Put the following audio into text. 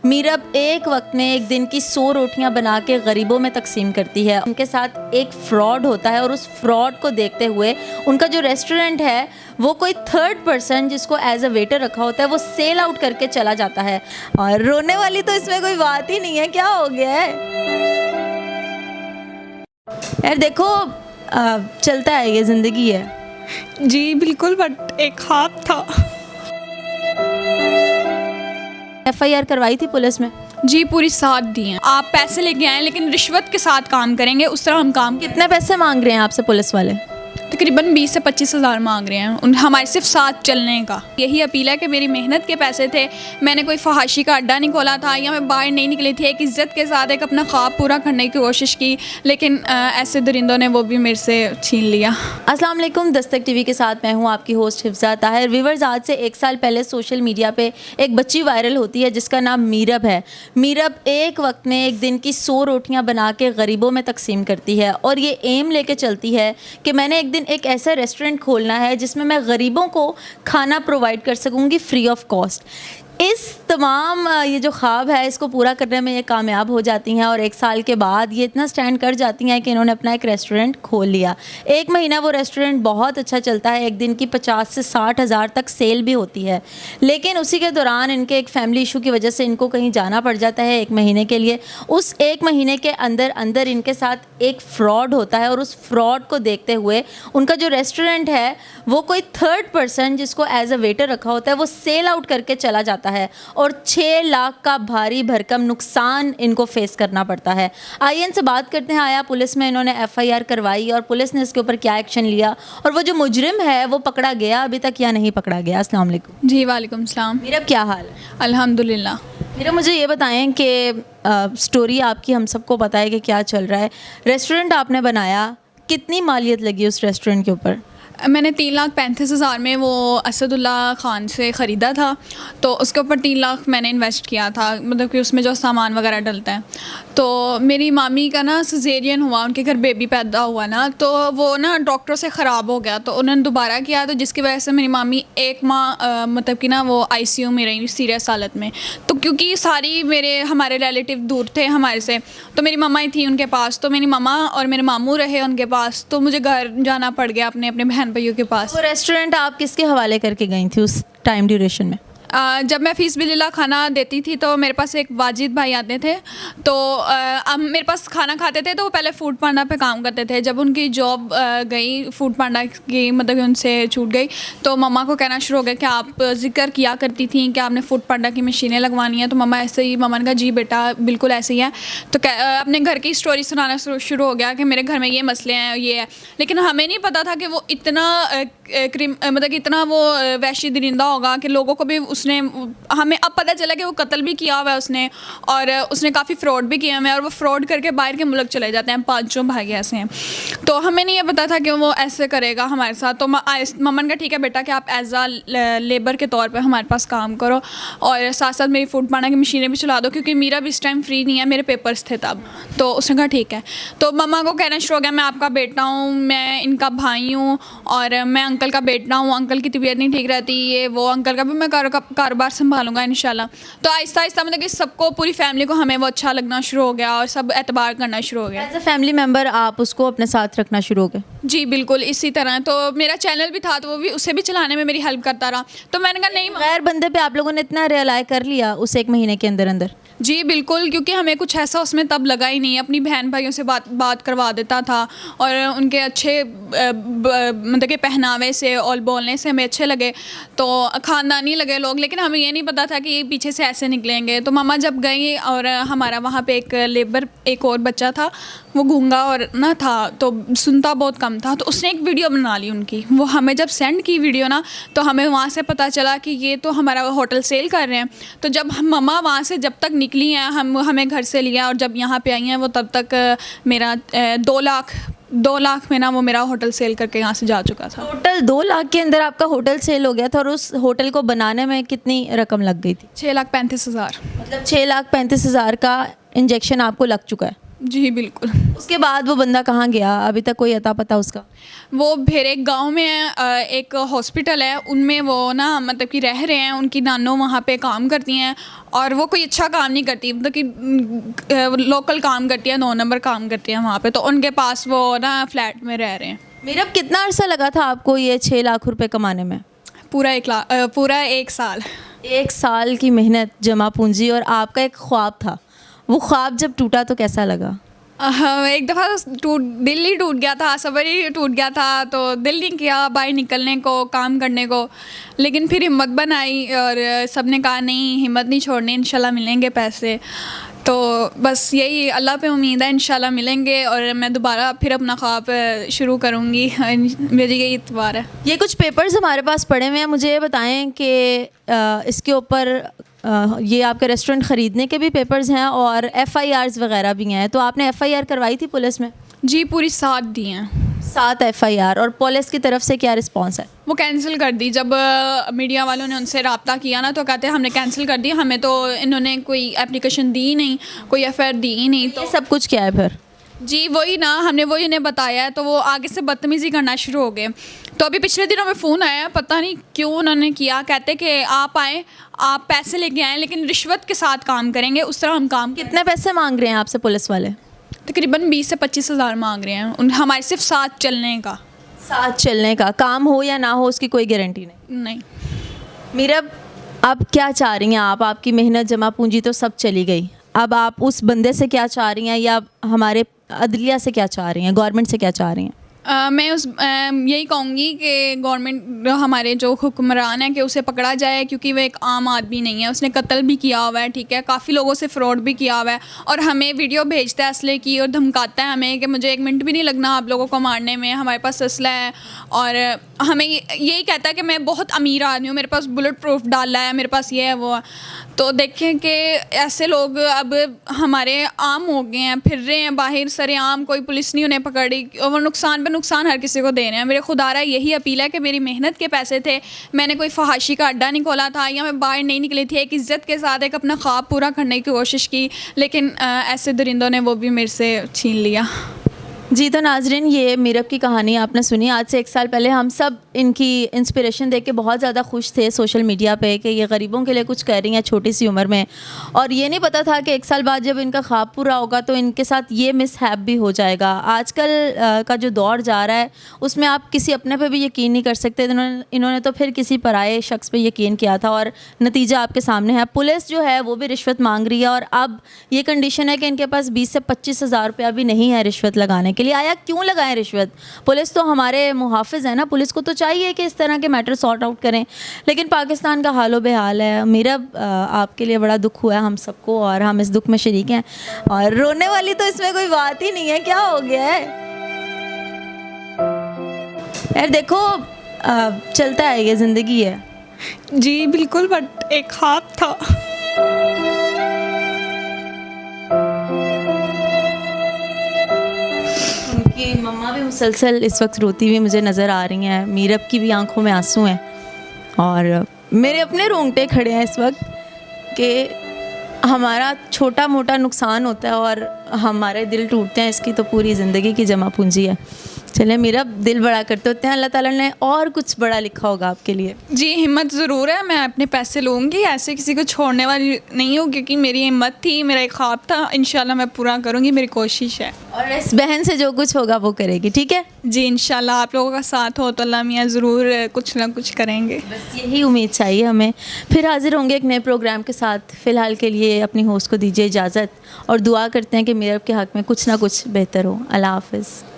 मीरब एक वक्त में एक दिन की 100 रोटियां बना के गरीबों में तकसीम करती है। उनके साथ एक फ्रॉड होता है और उस फ्रॉड को देखते हुए उनका जो रेस्टोरेंट है वो कोई थर्ड पर्सन जिसको एज अ वेटर रखा होता है वो सेल आउट करके चला जाता है। और रोने वाली तो इसमें कोई बात ही नहीं है, क्या हो गया है यार। देखो चलता है, ये ज़िंदगी है। जी बिल्कुल, बट एक ख्वाब था। FIR करवाई थी पुलिस में? जी पूरी साथ दी हैं। आप पैसे लेके आए लेकिन रिश्वत के साथ काम करेंगे, उस तरह हम काम। कितने पैसे मांग रहे हैं आपसे पुलिस वाले? तकरीबन 20 से 25 हज़ार मांग रहे हैं हमारे सिर्फ साथ चलने का। यही अपील है कि मेरी मेहनत के पैसे थे, मैंने कोई फहाशी का अड्डा नहीं खोला था या मैं बाहर नहीं निकली थी। एक इज़्ज़त के साथ एक अपना ख्वाब पूरा करने की कोशिश की, लेकिन ऐसे दरिंदों ने वो भी मेरे से छीन लिया। अस्सलाम वालेकुम, दस्तक टीवी के साथ मैं हूं आपकी होस्ट हिफ्ज़ा ताहिर। व्यूअर्स, आज से 1 साल पहले सोशल मीडिया पे एक बच्ची वायरल होती है जिसका नाम मीरब है। मीरब एक वक्त में एक दिन की 100 रोटियां बना के गरीबों में तकसीम करती है और ये एम लेके चलती है कि मैंने एक दिन एक ऐसा रेस्टोरेंट खोलना है जिसमें मैं गरीबों को खाना प्रोवाइड कर सकूंगी फ्री ऑफ कॉस्ट। इस तमाम ये जो ख्वाब है इसको पूरा करने में ये कामयाब हो जाती हैं और 1 साल के बाद ये इतना स्टैंड कर जाती हैं कि इन्होंने अपना एक रेस्टोरेंट खोल लिया। 1 महीना वो रेस्टोरेंट बहुत अच्छा चलता है, एक दिन की 50 से 60 हज़ार तक सेल भी होती है। लेकिन उसी के दौरान इनके एक फैमिली इशू की वजह से इनको कहीं जाना पड़ जाता है 1 महीने के लिए। उस 1 महीने के अंदर अंदर इनके साथ एक फ्रॉड होता है और उस फ्रॉड को देखते हुए उनका जो रेस्टोरेंट है वो कोई थर्ड पर्सन जिसको एज अ वेटर रखा होता है वो सेल आउट करके चला जाता है और 6 लाख का भारी भरकम नुकसान इनको फेस करना पड़ता है। आइए इनसे बात करते हैं, आया पुलिस में इन्होंने FIR करवाई और पुलिस ने इसके ऊपर क्या एक्शन लिया और वो जो मुजरिम है वो पकड़ा गया अभी तक या नहीं पकड़ा गया। अस्सलाम वालेकुम। जी वालेकुम सलाम। मीरब क्या हाल है? अल्हम्दुलिल्लाह। मीरब मुझे ये बताएं कि स्टोरी आपकी हम सबको पता है कि क्या चल रहा है। रेस्टोरेंट आपने बनाया, कितनी मालियत लगी उस रेस्टोरेंट के ऊपर? मैंने 3,35,000 में वो असदुल्ला ख़ान से ख़रीदा था, तो उसके ऊपर 3 लाख मैंने इन्वेस्ट किया था, मतलब कि उसमें जो सामान वगैरह डलता है। तो मेरी मामी का ना सिजेरियन हुआ, उनके घर बेबी पैदा हुआ ना, तो वो ना डॉक्टर से ख़राब हो गया, तो उन्होंने दोबारा किया, तो जिसकी वजह से मेरी मामी 1 माह मतलब कि ना वो ICU में रही सीरियस हालत में। तो क्योंकि हमारे रिलेटिव दूर थे हमारे से, तो मेरी मम्मा ही थी उनके पास, तो मेरी मम्मा और मेरे मामू रहे उनके पास, तो मुझे घर जाना पड़ गया अपने बहन भाइयों के पास। वो रेस्टोरेंट आप किसके हवाले करके गई थी उस टाइम ड्यूरेशन में? जब मैं फ़ीस बिलिल्लाह खाना देती थी तो मेरे पास एक वाजिद भाई आते थे, तो अब मेरे पास खाना खाते थे, तो वो पहले फूड पांडा पे काम करते थे। जब उनकी जॉब गई फूड पांडा की, मतलब कि उनसे छूट गई, तो मम्मा को कहना शुरू हो गया कि आप जिक्र किया करती थी कि आपने फूड पांडा की मशीनें लगवानी है। तो मम्मा ऐसे ही, मम्मा ने कहा जी बेटा बिल्कुल ऐसे ही है। तो अपने घर की स्टोरी सुनाना शुरू हो गया कि मेरे घर में ये मसले हैं, ये है। लेकिन हमें नहीं पता था कि वो इतना मतलब कि इतना वो वहशी दरिंदा होगा कि लोगों को भी उसने, हमें अब पता चला कि वो कत्ल भी किया हुआ है उसने, और उसने काफ़ी फ्रॉड भी किया हुआ है, और वो फ्रॉड करके बाहर के मुल्क चले जाते हैं। 5 भाई ऐसे हैं, तो हमें नहीं ये पता था कि वो ऐसे करेगा हमारे साथ। तो मम्मा ने कहा ठीक है बेटा कि आप एज आ लेबर के तौर पर हमारे पास काम करो और साथ साथ मेरी फूड पांडा की मशीनें भी चला दो, क्योंकि मेरा भी इस टाइम फ्री नहीं है, मेरे पेपर्स थे तब। तो उसने कहा ठीक है। तो मम्मा को कहना शुरू हो गया मैं आपका बेटा हूँ, मैं इनका भाई हूँ, और मैं अंकल का बेटा हूँ, अंकल की तबीयत नहीं ठीक रहती, ये वो, अंकल का भी मैं कारोबार संभालूंगा इंशाल्लाह। तो आहिस्ता आहिस्ता मतलब कि सबको, पूरी फैमिली को हमें वो अच्छा लगना शुरू हो गया और सब एतबार करना शुरू हो गया। एज अ फैमिली मेम्बर आप उसको अपने साथ रखना शुरू हो गए? जी बिल्कुल इसी तरह। तो मेरा चैनल भी था, तो वो भी, उसे भी चलाने में मेरी हेल्प करता रहा। तो मैंने कहा नहीं, गैर बंदे पे आप लोगों ने इतना रियलाइज कर लिया उस 1 महीने के अंदर अंदर? जी बिल्कुल, क्योंकि हमें कुछ ऐसा उसमें तब लगा ही नहीं। अपनी बहन भाइयों से बात करवा देता था, और उनके अच्छे मतलब कि पहनावे से और बोलने से हमें अच्छे लगे, तो ख़ानदानी लगे लोग। लेकिन हमें ये नहीं पता था कि पीछे से ऐसे निकलेंगे। तो मम्मा जब गई, और हमारा वहाँ पे एक और बच्चा था, वो गूंगा और ना था, तो सुनता बहुत कम था, तो उसने एक वीडियो बना ली उनकी। वो हमें जब सेंड की वीडियो ना, तो हमें वहाँ से पता चला कि ये तो हमारा होटल सेल कर रहे हैं। तो जब हम मम्मा वहाँ से जब तक निकली हैं, हमें घर से लिया, और जब यहाँ पे आई हैं वो तब तक मेरा 2 लाख में ना वो मेरा होटल सेल करके यहाँ से जा चुका था। टोटल 2 लाख के अंदर आपका होटल सेल हो गया था, और उस होटल को बनाने में कितनी रकम लग गई थी? 6,35,000। मतलब 6,35,000 का इंजेक्शन आपको लग चुका है? जी बिल्कुल। उसके बाद वो बंदा कहाँ गया, अभी तक कोई अता पता उसका? वो फिर एक गांव में एक हॉस्पिटल है, उनमें वो ना मतलब कि रह रहे हैं, उनकी नानो वहाँ पे काम करती हैं और वो कोई अच्छा काम नहीं करती, मतलब कि लोकल काम करती है, 9 नंबर काम करती है वहाँ पे, तो उनके पास वो ना फ्लैट में रह रहे हैं। मेरा कितना अर्सा लगा था आपको ये 6 लाख रुपए कमाने में? पूरा 1 साल। 1 साल की मेहनत, जमा पूंजी, और आपका एक ख्वाब था। वो ख्वाब जब टूटा तो कैसा लगा? एक दफ़ा दिल ही टूट गया था, सब्र ही टूट गया था, तो दिल नहीं किया बाहर निकलने को, काम करने को। लेकिन फिर हिम्मत बनाई और सब ने कहा नहीं, हिम्मत नहीं छोड़नी, इंशाल्लाह मिलेंगे पैसे। तो बस यही अल्लाह पे उम्मीद है, इंशाल्लाह मिलेंगे और मैं दोबारा फिर अपना ख्वाब शुरू करूँगी। मेरी यही इतबार है। ये कुछ पेपर्स हमारे पास पड़े हुए हैं, मुझे ये बताएं कि इसके ऊपर ये आपके रेस्टोरेंट ख़रीदने के भी पेपर्स हैं और FIRs वगैरह भी हैं, तो आपने FIR करवाई थी पुलिस में? जी पूरी 7 दी हैं। 7 FIR, और पुलिस की तरफ से क्या रिस्पॉन्स है? वो कैंसिल कर दी। जब मीडिया वालों ने उनसे रब्ता किया ना, तो कहते हैं हमने कैंसिल कर दी, हमें तो इन्होंने कोई एप्लीकेशन दी ही नहीं, कोई FIR दी ही नहीं। तो ये सब कुछ क्या है फिर? जी वही ना, हमने वही इन्हें बताया है, तो वो आगे से बदतमीज़ी करना शुरू हो गए। तो अभी पिछले दिनों में फ़ोन आया, पता नहीं क्यों उन्होंने किया, कहते कि आप आएँ, आप पैसे लेके आएँ, लेकिन रिश्वत के साथ काम करेंगे, उस तरह हम काम। कितने पैसे मांग रहे हैं आपसे पुलिस वाले? तकरीबन 20 से 25 हज़ार मांग रहे हैं हमारे सिर्फ साथ चलने का। साथ चलने का, काम हो या ना हो उसकी कोई गारंटी नहीं। मीरा, अब क्या चाह रही हैं आप? आपकी मेहनत, जमा पूंजी तो सब चली गई, अब आप उस बंदे से क्या चाह रही हैं, या हमारे अदलिया से क्या चाह रही हैं, गवर्नमेंट से क्या चाह रही हैं? मैं यही कहूँगी कि गवर्नमेंट, हमारे जो हुक्मरान है, कि उसे पकड़ा जाए, क्योंकि वह एक आम आदमी नहीं है, उसने कत्ल भी किया हुआ है, ठीक है, काफ़ी लोगों से फ्रॉड भी किया हुआ है, और हमें वीडियो भेजता है असले की और धमकाता है हमें कि मुझे 1 मिनट भी नहीं लगना आप लोगों को मारने में, हमारे पास असला है, और हमें यही कहता है कि मैं बहुत अमीर आदमी हूँ, मेरे पास बुलेट प्रूफ डाला है, मेरे पास ये है वो है। तो देखें कि ऐसे लोग अब हमारे आम हो गए हैं, फिर रहे हैं बाहर सरेआम, कोई पुलिस नहीं उन्हें पकड़ी, और वो नुकसान पे नुकसान हर किसी को दे रहे हैं। मेरे खुदारा यही अपील है कि मेरी मेहनत के पैसे थे, मैंने कोई फहाशी का अड्डा नहीं खोला था, या मैं बाहर नहीं निकली थी, एक इज़्ज़त के साथ एक अपना ख्वाब पूरा करने की कोशिश की, लेकिन ऐसे दरिंदों ने वो भी मेरे से छीन लिया। जी, तो नाजरीन, ये मीरब की कहानी आपने सुनी। आज से 1 साल पहले हम सब इनकी इंस्पिरेशन देख के बहुत ज़्यादा खुश थे सोशल मीडिया पे कि ये गरीबों के लिए कुछ कर रही हैं छोटी सी उम्र में, और ये नहीं पता था कि 1 साल बाद जब इनका ख्वाब पूरा होगा तो इनके साथ ये मिसहैप भी हो जाएगा। आजकल का जो दौर जा रहा है उसमें आप किसी अपने पे भी यकीन नहीं कर सकते, इन्होंने तो फिर किसी पराये शख्स पे यकीन किया था, और नतीजा आपके सामने है। पुलिस जो है वो भी रिश्वत मांग रही है, और अब ये कंडीशन है कि इनके पास 20 से 25 हज़ार रुपया भी नहीं है रिश्वत लगाने के लिए। आया क्यों लगाएं रिश्वत? पुलिस तो हमारे मुहाफ़िज़ है ना, पुलिस को तो चाहिए कि इस तरह के मैटर सॉर्ट आउट करें, लेकिन पाकिस्तान का हालो बेहाल है। मेरा आपके लिए बड़ा दुख हुआ है हम सबको, और हम इस दुख में शरीक हैं, और रोने वाली तो इसमें कोई बात ही नहीं है। क्या हो गया है यार? देखो, चलता है, ये ज़िंदगी है। जी बिल्कुल, बट एक ख्वाब था। उनकी मम्मा भी मुसलसल इस वक्त रोती हुई मुझे नज़र आ रही हैं, मीरब की भी आंखों में आंसू हैं, और मेरे अपने रोंगटे खड़े हैं इस वक्त कि हमारा छोटा मोटा नुकसान होता है और हमारे दिल टूटते हैं, इसकी तो पूरी ज़िंदगी की जमा पूंजी है। चले मीरब, दिल बड़ा करते होते हैं, अल्लाह ताला ने और कुछ बड़ा लिखा होगा आपके लिए। जी हिम्मत ज़रूर है, मैं अपने पैसे लूँगी, ऐसे किसी को छोड़ने वाली नहीं हूँ, क्योंकि मेरी हिम्मत थी, मेरा एक ख्वाब था, इंशाल्लाह मैं पूरा करूँगी, मेरी कोशिश है। और इस बहन से जो कुछ होगा वो करेगी, ठीक है? जी इंशाल्लाह, आप लोगों का साथ हो तो अल्लाह मियाँ ज़रूर कुछ ना कुछ करेंगे। बस यही उम्मीद चाहिए हमें। फिर हाजिर होंगे एक नए प्रोग्राम के साथ। फ़िलहाल के लिए अपनी होस्ट को दीजिए इजाज़त, और दुआ करते हैं कि मीरब के हक़ में कुछ ना कुछ बेहतर हो। अल्लाह हाफ़िज़।